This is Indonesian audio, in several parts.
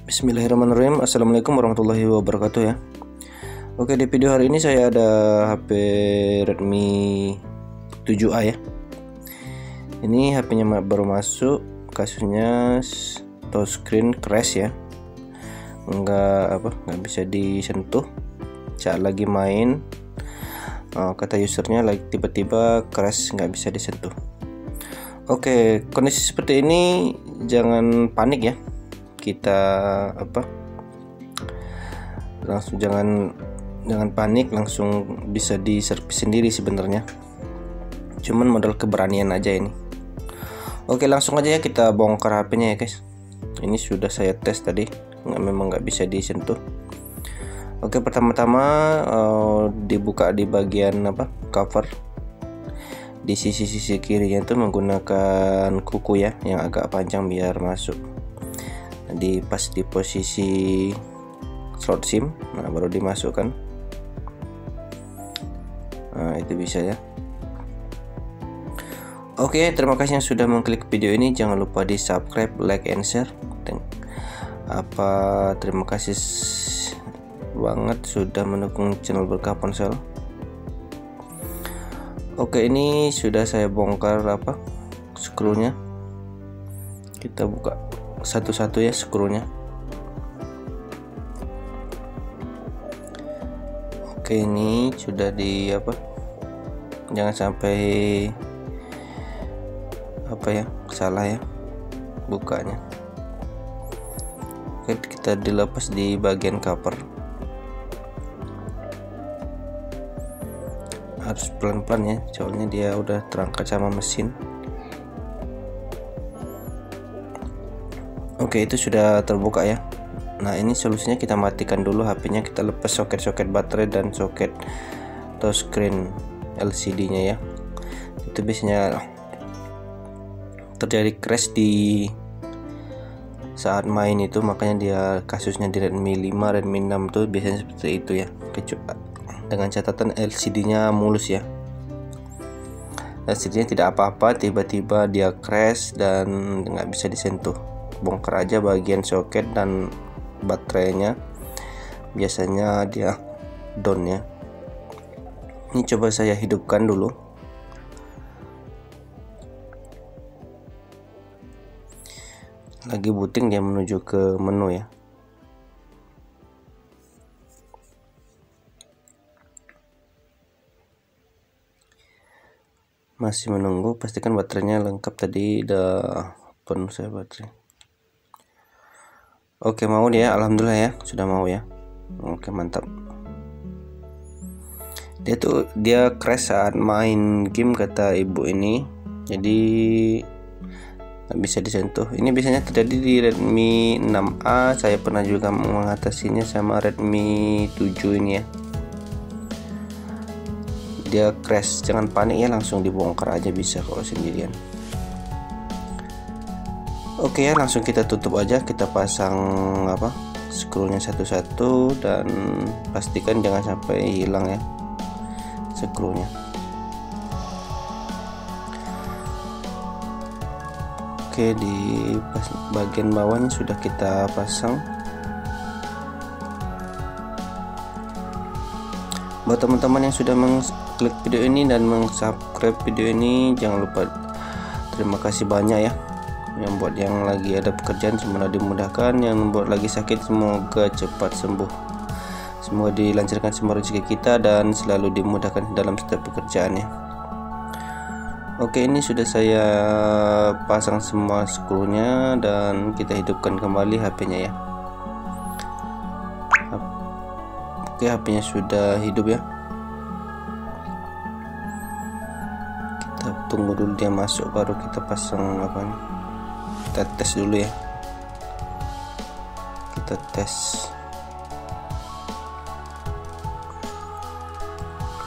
Bismillahirrahmanirrahim. Assalamualaikum warahmatullahi wabarakatuh ya. Oke, di video hari ini saya ada HP Redmi 7A ya. Ini HP-nya baru masuk, kasusnya touchscreen crash ya. Nggak bisa disentuh saat lagi main. Kata usernya lagi tiba-tiba crash, nggak bisa disentuh. Oke, kondisi seperti ini jangan panik ya. Kita langsung jangan panik, langsung bisa diservis sendiri sebenarnya, cuman modal keberanian aja ini. Oke, langsung aja ya kita bongkar HP-nya ya guys. Ini sudah saya tes tadi, memang nggak bisa disentuh. Oke, pertama-tama dibuka di bagian cover di sisi kirinya itu menggunakan kuku ya yang agak panjang biar masuk pas di posisi slot SIM. Nah, baru dimasukkan. Nah, itu bisa ya. Oke, terima kasih yang sudah mengklik video ini. Jangan lupa di subscribe, like, and share. Terima kasih banget sudah mendukung channel Berkah Ponsel. Oke, ini sudah saya bongkar skrunya. Kita buka satu-satu ya skrunya. Oke, ini sudah di jangan sampai salah ya bukanya. Oke, kita dilepas di bagian cover. Harus pelan-pelan ya, soalnya dia udah terangkat sama mesin. Oke, itu sudah terbuka ya. Nah, ini solusinya kita matikan dulu HP-nya, kita lepas soket-soket baterai dan soket touchscreen LCD-nya ya. Itu biasanya terjadi crash di saat main itu, makanya dia kasusnya di Redmi 5, Redmi 6 tuh biasanya seperti itu ya. Dengan catatan LCD-nya mulus ya. LCD-nya tidak apa-apa, tiba-tiba dia crash dan nggak bisa disentuh. Bongkar aja bagian soket dan baterainya, biasanya dia down ya. Ini coba saya hidupkan dulu. Lagi booting dia menuju ke menu ya. Masih menunggu, pastikan baterainya lengkap. Tadi udah penuh saya baterai. Oke, mau dia, alhamdulillah ya, sudah mau ya. Oke, mantap. Dia crash saat main game kata ibu ini, jadi nggak bisa disentuh. Ini biasanya terjadi di Redmi 6A. Saya pernah juga mengatasinya sama Redmi 7 ini ya. Dia crash, jangan panik ya, langsung dibongkar aja bisa kalau sendirian. Oke ya, langsung kita tutup aja, kita pasang skrunya satu-satu dan pastikan jangan sampai hilang ya skrunya. Oke, di bagian bawahnya sudah kita pasang. Buat teman-teman yang sudah mengklik video ini dan meng-subscribe video ini, jangan lupa terima kasih banyak ya. Yang buat yang lagi ada pekerjaan semoga dimudahkan, yang buat lagi sakit semoga cepat sembuh. Semoga dilancarkan semua rezeki kita dan selalu dimudahkan dalam setiap pekerjaannya. Oke, ini sudah saya pasang semua skrunya dan kita hidupkan kembali HP-nya ya. Oke, HP-nya sudah hidup ya. Kita tunggu dulu dia masuk baru kita pasang kita tes dulu ya. Kita tes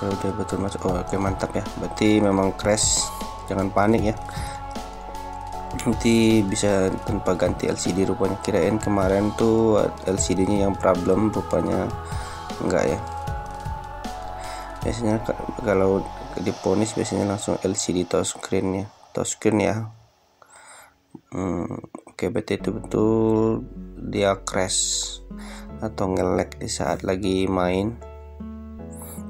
kalau dia betul masuk. Oke, mantap ya, berarti memang crash. Jangan panik ya, nanti bisa tanpa ganti LCD rupanya. Kirain kemarin tuh LCD nya yang problem, rupanya enggak ya. Biasanya kalau diponis biasanya langsung LCD touchscreen ya. Oke, berarti itu betul dia crash atau nge-lag di saat lagi main.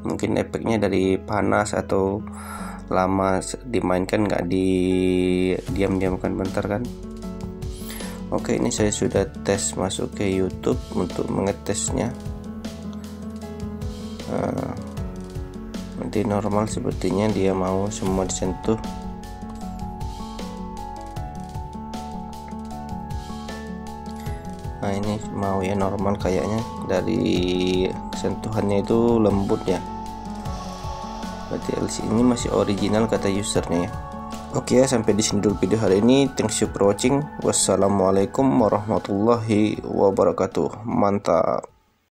Mungkin efeknya dari panas atau lama dimainkan, nggak diam-diamkan bentar kan. Oke, ini saya sudah tes masuk ke YouTube untuk mengetesnya. Nanti normal sepertinya dia mau semua disentuh. Nah ini mau ya normal kayaknya, dari sentuhannya itu lembut ya. Berarti LC ini masih original kata usernya ya. Oke ya, sampai di sini dulu video hari ini. Thanks you for watching. Wassalamualaikum warahmatullahi wabarakatuh. Mantap.